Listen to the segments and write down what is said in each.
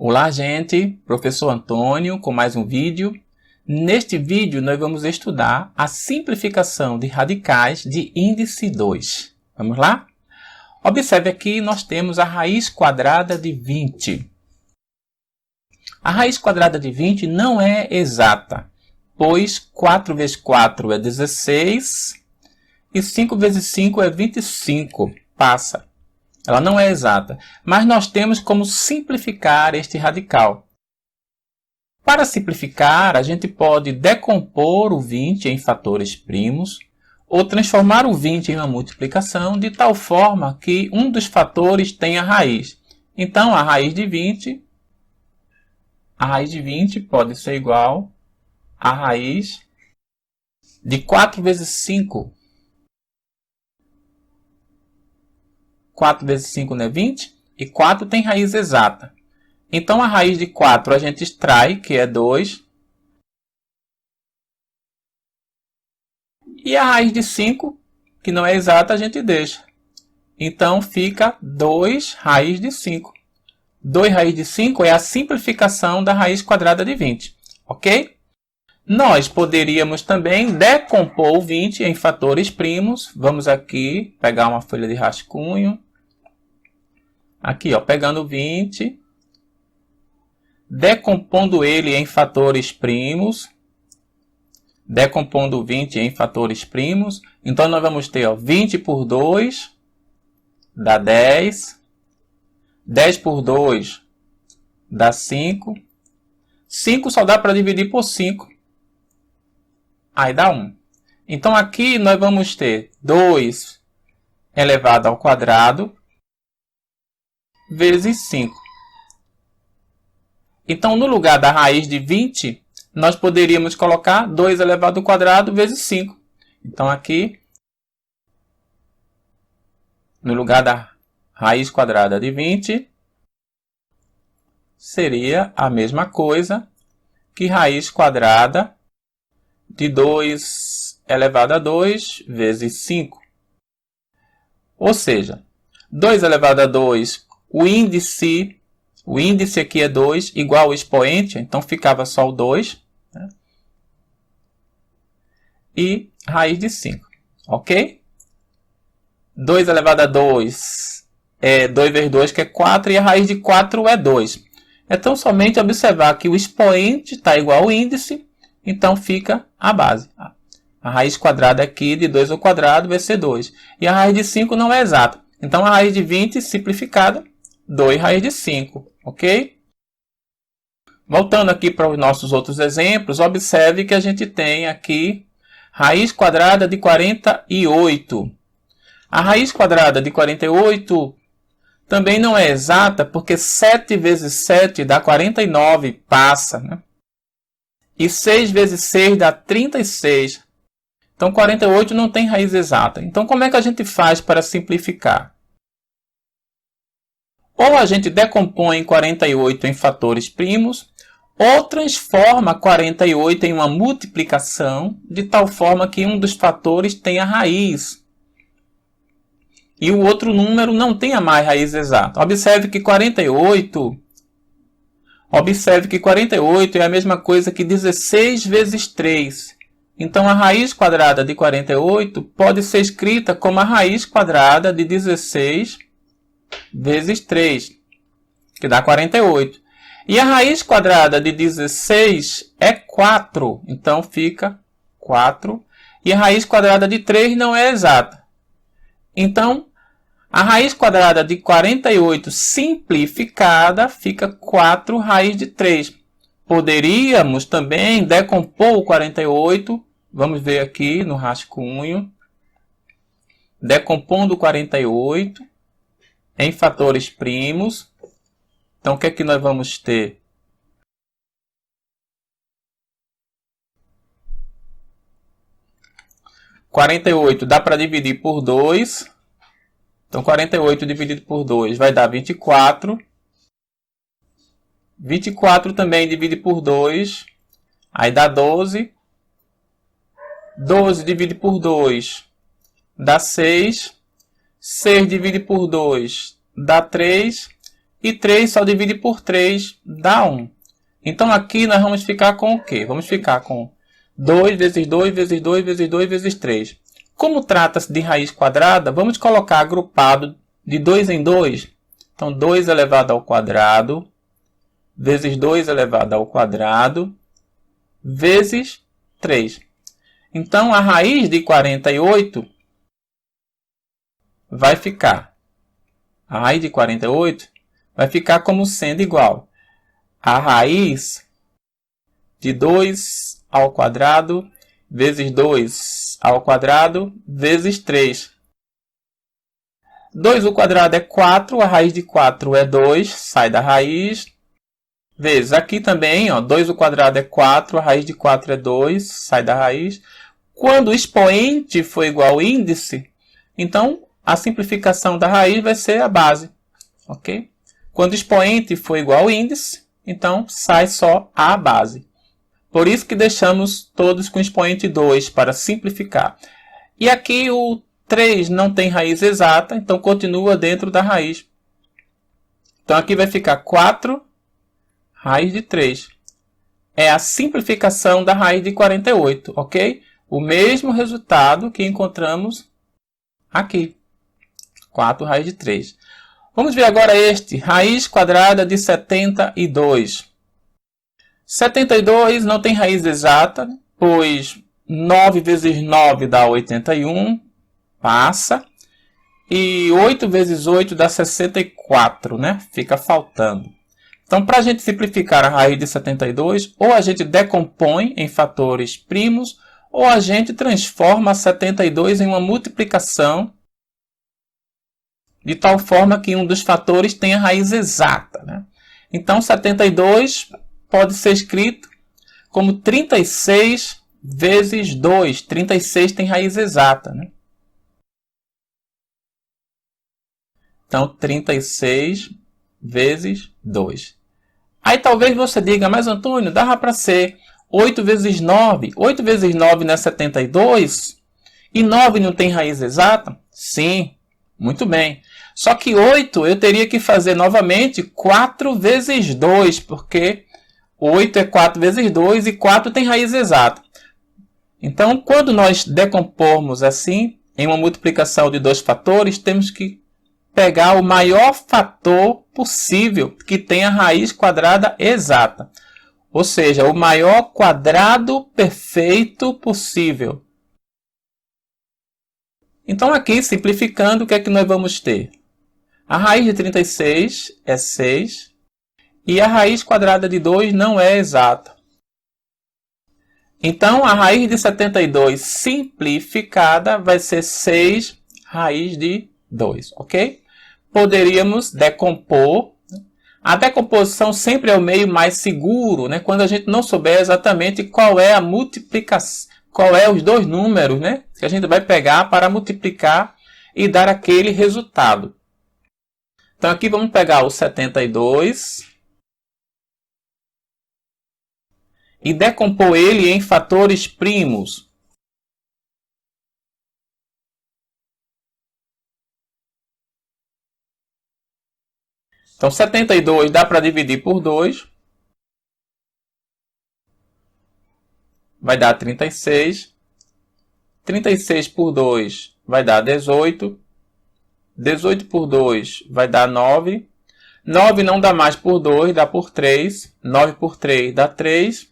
Olá, gente! Professor Antônio com mais um vídeo. Neste vídeo, nós vamos estudar a simplificação de radicais de índice 2. Vamos lá? Observe aqui, nós temos a raiz quadrada de 20. A raiz quadrada de 20 não é exata, pois 4 vezes 4 é 16 e 5 vezes 5 é 25. Passa. Ela não é exata, mas nós temos como simplificar este radical. Para simplificar, a gente pode decompor o 20 em fatores primos ou transformar o 20 em uma multiplicação de tal forma que um dos fatores tenha raiz. Então, a raiz de 20 pode ser igual à raiz de 4 vezes 5. 4 vezes 5 não é 20? E 4 tem raiz exata. Então, a raiz de 4 a gente extrai, que é 2. E a raiz de 5, que não é exata, a gente deixa. Então, fica 2 raiz de 5. 2 raiz de 5 é a simplificação da raiz quadrada de 20. Ok? Nós poderíamos também decompor o 20 em fatores primos. Vamos aqui pegar uma folha de rascunho. Aqui, ó, pegando o 20, decompondo ele em fatores primos. Decompondo o 20 em fatores primos. Então, nós vamos ter, ó, 20 por 2 dá 10. 10 por 2 dá 5. 5 só dá para dividir por 5. Aí dá 1. Então, aqui nós vamos ter 2 elevado ao quadrado vezes 5. Então, no lugar da raiz de 20, nós poderíamos colocar 2 elevado ao quadrado vezes 5. Então, aqui, no lugar da raiz quadrada de 20, seria a mesma coisa que raiz quadrada de 2 elevado a 2 vezes 5. Ou seja, 2 elevado a 2, o índice aqui é 2, igual ao expoente, então ficava só o 2. Né? E raiz de 5, ok? 2 elevado a 2 é 2 vezes 2, que é 4, e a raiz de 4 é 2. Então, somente observar que o expoente está igual ao índice, então fica a base. A raiz quadrada aqui de 2 ao quadrado vai ser 2. E a raiz de 5 não é exata. Então, a raiz de 20 simplificada, 2 raiz de 5. Ok? Voltando aqui para os nossos outros exemplos, observe que a gente tem aqui raiz quadrada de 48. A raiz quadrada de 48 também não é exata, porque 7 vezes 7 dá 49, passa, né? E 6 vezes 6 dá 36. Então, 48 não tem raiz exata. Então, como é que a gente faz para simplificar? Ou a gente decompõe 48 em fatores primos, ou transforma 48 em uma multiplicação, de tal forma que um dos fatores tenha raiz. E o outro número não tenha mais raiz exata. Observe que 48 é a mesma coisa que 16 vezes 3. Então, a raiz quadrada de 48 pode ser escrita como a raiz quadrada de 16 vezes 3, que dá 48. E a raiz quadrada de 16 é 4, então fica 4. E a raiz quadrada de 3 não é exata. Então, a raiz quadrada de 48 simplificada fica 4 raiz de 3. Poderíamos também decompor o 48, vamos ver aqui no rascunho, decompondo o 48 em fatores primos. Então, o que é que nós vamos ter? – 48 dá para dividir por 2. Então, 48 dividido por 2 vai dar 24. 24 também divide por 2. Aí dá 12. 12 divide por 2 dá 6. 6 divide por 2 dá 3. E 3 só divide por 3 dá 1. Então aqui nós vamos ficar com o quê? Vamos ficar com 2 vezes 2 vezes 2 vezes 2 vezes 3. Como trata-se de raiz quadrada, vamos colocar agrupado de 2 em 2. Então 2 elevado ao quadrado vezes 2 elevado ao quadrado vezes 3. Então a raiz de 48 vai ficar. A raiz de 48 vai ficar como sendo igual a raiz de 2 ao quadrado vezes 2 ao quadrado vezes 3. 2 ao quadrado é 4, a raiz de 4 é 2, sai da raiz. Vezes aqui também, ó, 2 ao quadrado é 4, a raiz de 4 é 2, sai da raiz. Quando o expoente for igual ao índice, então a simplificação da raiz vai ser a base. Ok? Quando o expoente for igual ao índice, então sai só a base. Por isso que deixamos todos com expoente 2 para simplificar. E aqui o 3 não tem raiz exata, então continua dentro da raiz. Então aqui vai ficar 4 raiz de 3. É a simplificação da raiz de 48, ok? O mesmo resultado que encontramos aqui. 4 raiz de 3. Vamos ver agora este, raiz quadrada de 72. 72 não tem raiz exata, pois 9 vezes 9 dá 81, passa. E 8 vezes 8 dá 64, né? Fica faltando. Então, para a gente simplificar a raiz de 72, ou a gente decompõe em fatores primos, ou a gente transforma 72 em uma multiplicação de tal forma que um dos fatores tenha raiz exata, né? Então, 72 pode ser escrito como 36 vezes 2. 36 tem raiz exata, né? Então, 36 vezes 2. Aí talvez você diga, mas Antônio, dava para ser 8 vezes 9. 8 vezes 9 não é 72? E 9 não tem raiz exata? Sim, muito bem. Só que 8 eu teria que fazer novamente 4 vezes 2, porque 8 é 4 vezes 2 e 4 tem raiz exata. Então, quando nós decompormos assim, em uma multiplicação de dois fatores, temos que pegar o maior fator possível que tenha raiz quadrada exata. Ou seja, o maior quadrado perfeito possível. Então aqui, simplificando, o que é que nós vamos ter? A raiz de 36 é 6 e a raiz quadrada de 2 não é exata. Então a raiz de 72 simplificada vai ser 6 raiz de 2, ok? Poderíamos decompor. A decomposição sempre é o meio mais seguro, né? Quando a gente não souber exatamente qual é a multiplicação, qual é os dois números, né? Que a gente vai pegar para multiplicar e dar aquele resultado. Então aqui vamos pegar o 72 e decompor ele em fatores primos. Então 72 dá para dividir por 2. Vai dar 36. 36 por 2 vai dar 18. 18 por 2 vai dar 9. 9 não dá mais por 2, dá por 3. 9 por 3 dá 3.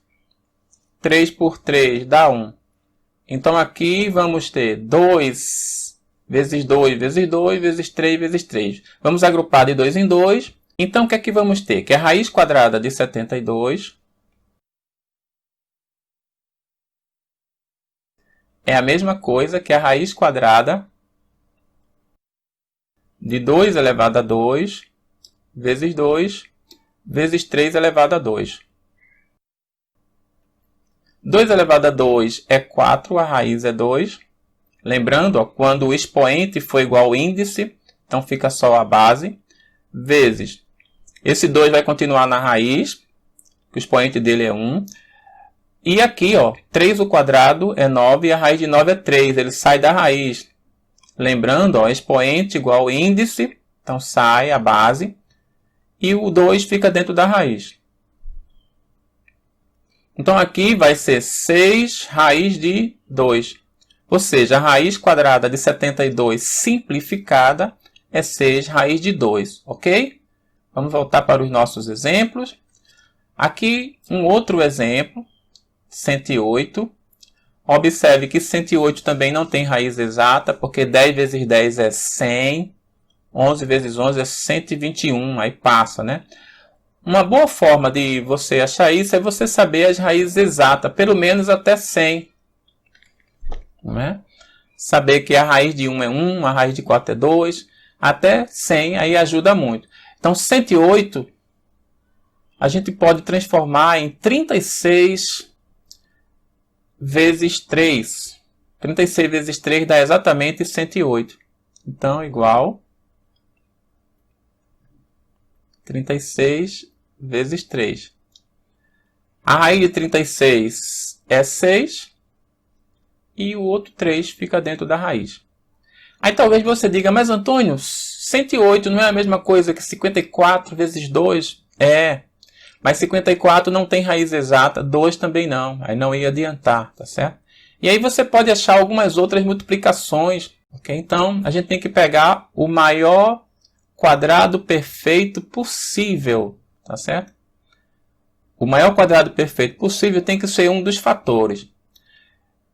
3 por 3 dá 1. Então aqui vamos ter 2 vezes 2 vezes 2 vezes 3 vezes 3. Vamos agrupar de 2 em 2. Então o que é que vamos ter? Que a raiz quadrada de 72 é a mesma coisa que a raiz quadrada de 2 elevado a 2 vezes 2 vezes 3 elevado a 2. 2 elevado a 2 é 4, a raiz é 2. Lembrando, ó, quando o expoente for igual ao índice, então fica só a base, vezes. Esse 2 vai continuar na raiz, que o expoente dele é 1. E aqui, ó, 3 ao quadrado é 9 e a raiz de 9 é 3, ele sai da raiz. Lembrando, ó, expoente igual ao índice, então sai a base. e o 2 fica dentro da raiz. Então aqui vai ser 6 raiz de 2. Ou seja, a raiz quadrada de 72 simplificada é 6 raiz de 2, ok? Vamos voltar para os nossos exemplos. Aqui um outro exemplo, 108. Observe que 108 também não tem raiz exata, porque 10 vezes 10 é 100, 11 vezes 11 é 121, aí passa, né? Uma boa forma de você achar isso é você saber as raízes exatas, pelo menos até 100. Não é? Saber que a raiz de 1 é 1, a raiz de 4 é 2, até 100 aí ajuda muito. Então 108 a gente pode transformar em 36 vezes 3. 36 vezes 3 dá exatamente 108. Então igual 36 vezes 3. A raiz de 36 é 6 e o outro 3 fica dentro da raiz. Aí talvez você diga, mas Antônio, 108 não é a mesma coisa que 54 vezes 2? É, mas 54 não tem raiz exata, 2 também não, aí não ia adiantar, tá certo? E aí você pode achar algumas outras multiplicações, ok? Então a gente tem que pegar o maior quadrado perfeito possível, tá certo? O maior quadrado perfeito possível tem que ser um dos fatores.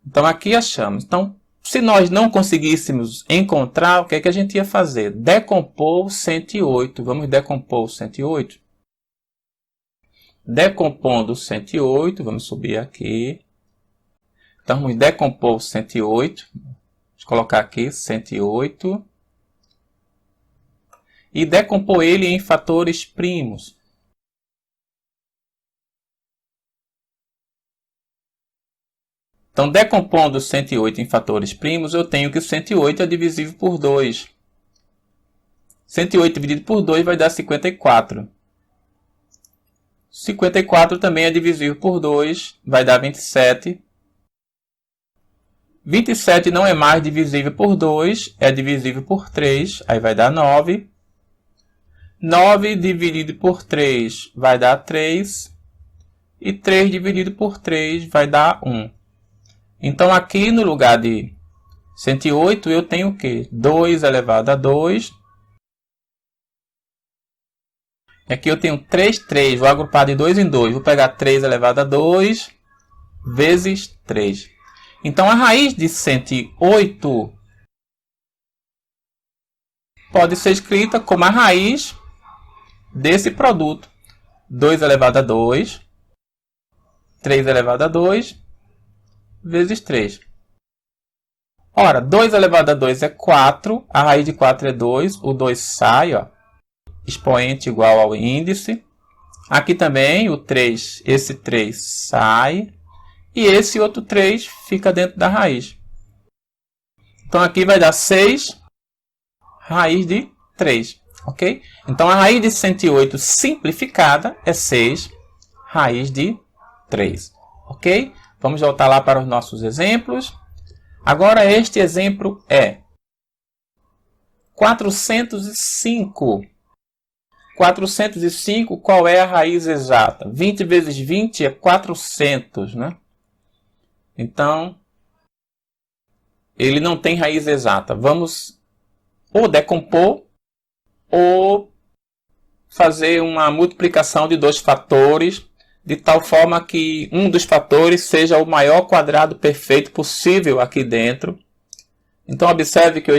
Então aqui achamos. Então, se nós não conseguíssemos encontrar, o que é que a gente ia fazer? Decompor 108. Vamos decompor 108. Decompondo 108, vamos subir aqui. Então vamos decompor 108. Vamos colocar aqui 108. E decompor ele em fatores primos. Então, decompondo 108 em fatores primos, eu tenho que o 108 é divisível por 2. 108 dividido por 2 vai dar 54. 54 também é divisível por 2, vai dar 27. 27 não é mais divisível por 2, é divisível por 3, aí vai dar 9. 9 dividido por 3 vai dar 3. E 3 dividido por 3 vai dar 1. Então aqui no lugar de 108 eu tenho o quê? 2 elevado a 2. Aqui eu tenho 3, 3. Vou agrupar de 2 em 2. Vou pegar 3 elevado a 2 vezes 3. Então a raiz de 108 pode ser escrita como a raiz desse produto. 2 elevado a 2. 3 elevado a 2 vezes 3. Ora, 2 elevado a 2 é 4. A raiz de 4 é 2. O 2 sai, ó. Expoente igual ao índice. Aqui também o 3, esse 3 sai. E esse outro 3 fica dentro da raiz. Então aqui vai dar 6 raiz de 3. Ok? Então a raiz de 108 simplificada é 6 raiz de 3. Ok? Vamos voltar lá para os nossos exemplos. Agora este exemplo é 405. 405, qual é a raiz exata? 20 vezes 20 é 400, né? Então, ele não tem raiz exata. Vamos ou decompor ou fazer uma multiplicação de dois fatores, de tal forma que um dos fatores seja o maior quadrado perfeito possível aqui dentro. Então, observe que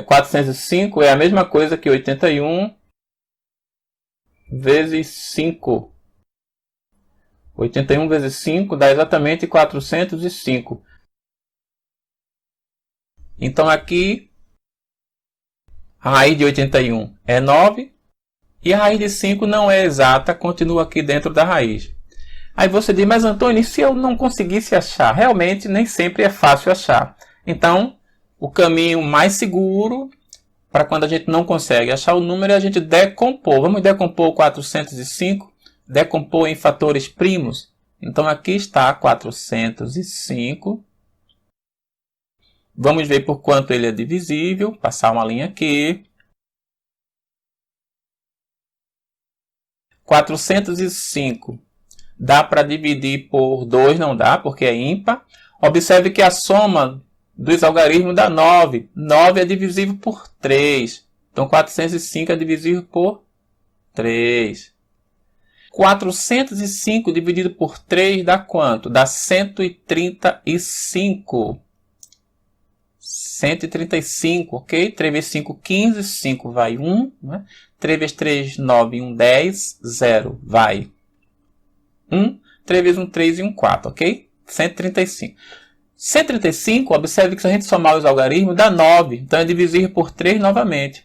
405 é a mesma coisa que 81 vezes 5. 81 vezes 5 dá exatamente 405. Então aqui a raiz de 81 é 9 e a raiz de 5 não é exata, continua aqui dentro da raiz. Aí você diz, mas Antônio, e se eu não conseguisse achar? Realmente nem sempre é fácil achar. Então, o caminho mais seguro para quando a gente não consegue achar o número é a gente decompor. Vamos decompor 405, decompor em fatores primos. Então aqui está 405. Vamos ver por quanto ele é divisível. Passar uma linha aqui. 405 dá para dividir por 2? Não dá, porque é ímpar. Observe que a soma dos algarismos dá 9. 9 é divisível por 3. Então, 405 é divisível por 3. 405 dividido por 3 dá quanto? Dá 135. 135, ok? 3 vezes 5, 15. 5 vai 1. Né? 3 vezes 3, 9. 1, 10. 0 vai 1. 3 vezes 1, 3 e 1, 4, ok? 135. 135, observe que se a gente somar os algarismos, dá 9. Então, é divisível por 3 novamente.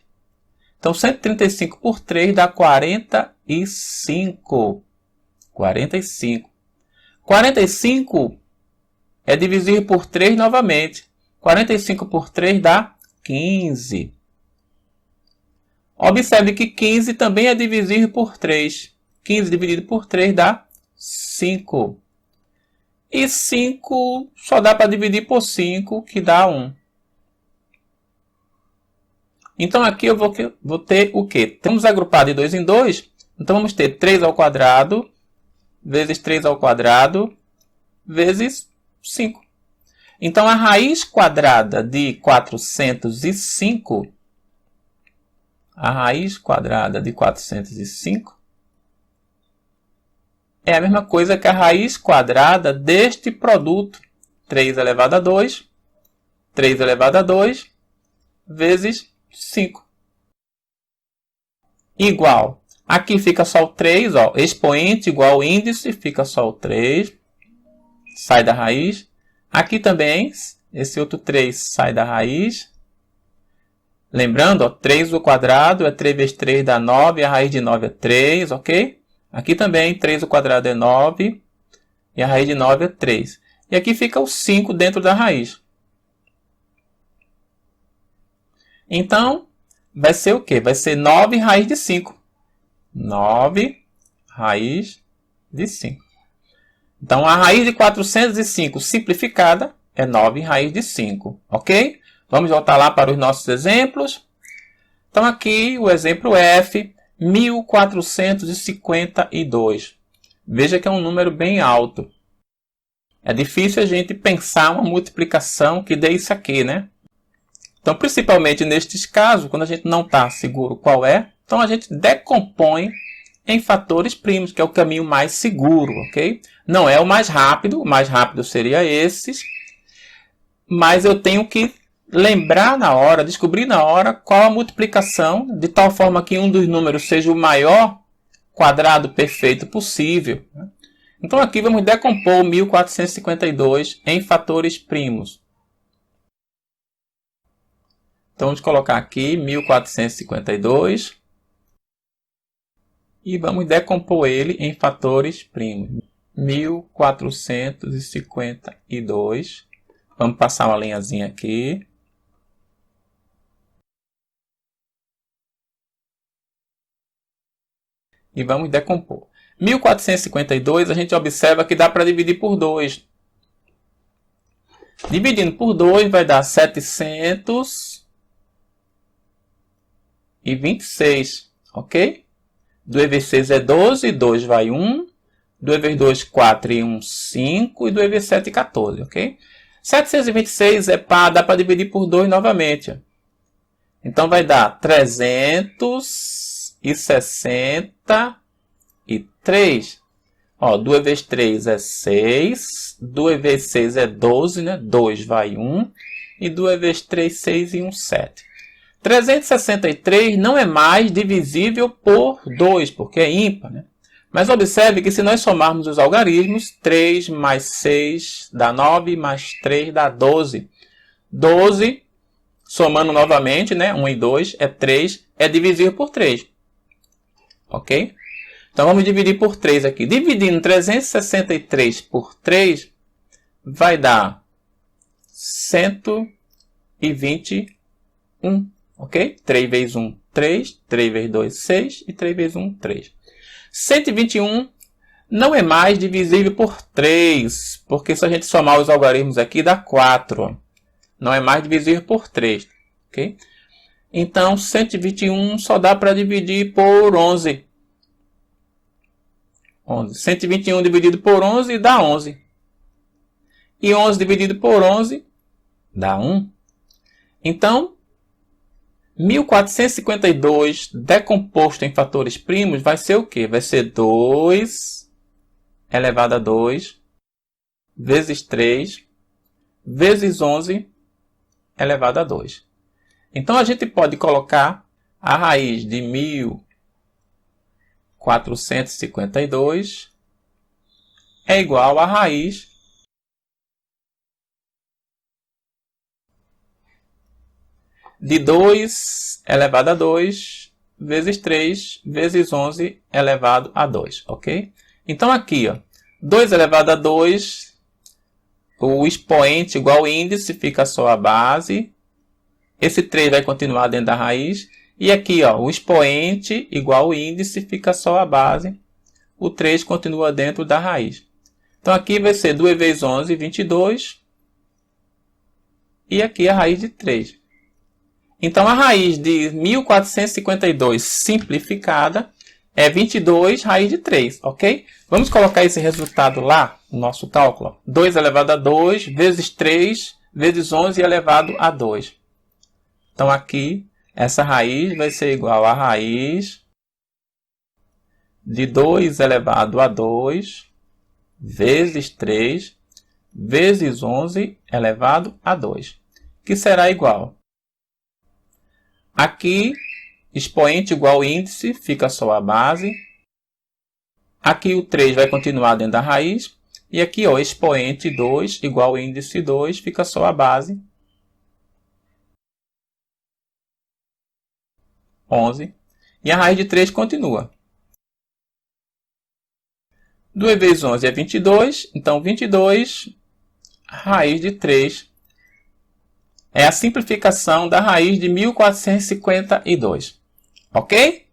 Então, 135 por 3 dá 45. 45. 45 é divisível por 3 novamente. 45 por 3 dá 15. Observe que 15 também é divisível por 3. 15 dividido por 3 dá 5. E 5 só dá para dividir por 5, que dá 1. Então aqui eu vou ter o quê? Vamos agrupar de 2 em 2. Então vamos ter 3 ao quadrado vezes 3 ao quadrado vezes 5. Então a raiz quadrada de 405, é a mesma coisa que a raiz quadrada deste produto. 3 elevado a 2, 3 elevado a 2 vezes 5. Igual. Aqui fica só o 3, ó, expoente igual índice, fica só o 3. Sai da raiz. Aqui também, esse outro 3 sai da raiz. Lembrando, ó, 3 ao quadrado é 3 vezes 3 dá 9, a raiz de 9 é 3, ok? Aqui também 3 ao quadrado é 9 e a raiz de 9 é 3. E aqui fica o 5 dentro da raiz. Então, vai ser o quê? Vai ser 9 raiz de 5. 9 raiz de 5. Então, a raiz de 405 simplificada é 9 raiz de 5. Ok? Vamos voltar lá para os nossos exemplos. Então, aqui o exemplo F, 1452. Veja que é um número bem alto. É difícil a gente pensar uma multiplicação que dê isso aqui, né? Então, principalmente nestes casos, quando a gente não está seguro qual é, então a gente decompõe em fatores primos, que é o caminho mais seguro, ok? Não é o mais rápido seria esses, mas eu tenho que lembrar na hora, descobrir na hora qual a multiplicação, de tal forma que um dos números seja o maior quadrado perfeito possível. Então aqui vamos decompor 1452 em fatores primos. Então vamos colocar aqui 1452 e vamos decompor ele em fatores primos. 1452. Vamos passar uma linhazinha aqui. E vamos decompor. 1452 a gente observa que dá para dividir por 2. Dividindo por 2 vai dar 726. Ok? 2 vezes 6 é 12, 2 vai 1. 2 vezes 2, 4 e 1, 5. E 2 vezes 7, 14. Ok? 726 dá para dividir por 2 novamente. Então vai dar 363. Ó, 2 vezes 3 é 6. 2 vezes 6 é 12, né? 2 vai 1. E 2 vezes 3, 6 e 1, 7. 363 não é mais divisível por 2, porque é ímpar, né? Mas observe que se nós somarmos os algarismos, 3 mais 6 dá 9, mais 3 dá 12. 12, somando novamente, né? 1 e 2 é 3, é divisível por 3. Ok? Então vamos dividir por 3 aqui. Dividindo 363 por 3, vai dar 121. Ok? 3 vezes 1, 3. 3 vezes 2, 6. E 3 vezes 1, 3. 121 não é mais divisível por 3, porque se a gente somar os algarismos aqui dá 4. Não é mais divisível por 3. Ok? Então 121 só dá para dividir por 11. 11. 121 dividido por 11 dá 11. E 11 dividido por 11 dá 1. Então, 1452 decomposto em fatores primos vai ser o quê? Vai ser 2 elevado a 2 vezes 3 vezes 11 elevado a 2. Então, a gente pode colocar a raiz de 1452 é igual à raiz de 2 elevado a 2 vezes 3 vezes 11 elevado a 2, ok? Então aqui, ó, 2 elevado a 2, o expoente igual ao índice fica só a base. Esse 3 vai continuar dentro da raiz. E aqui, ó, o expoente igual ao índice fica só a base. O 3 continua dentro da raiz. Então aqui vai ser 2 vezes 11, 22. E aqui a raiz de 3. Então, a raiz de 1452 simplificada é 22 raiz de 3, ok? Vamos colocar esse resultado lá no nosso cálculo. 2 elevado a 2 vezes 3 vezes 11 elevado a 2. Então, aqui, essa raiz vai ser igual a raiz de 2 elevado a 2 vezes 3 vezes 11 elevado a 2, que será igual. Aqui, expoente igual ao índice, fica só a base. Aqui o 3 vai continuar dentro da raiz. E aqui, ó, expoente 2 igual ao índice 2, fica só a base. 11. E a raiz de 3 continua. 2 vezes 11 é 22. Então, 22 raiz de 3 é a simplificação da raiz de 1452. Ok?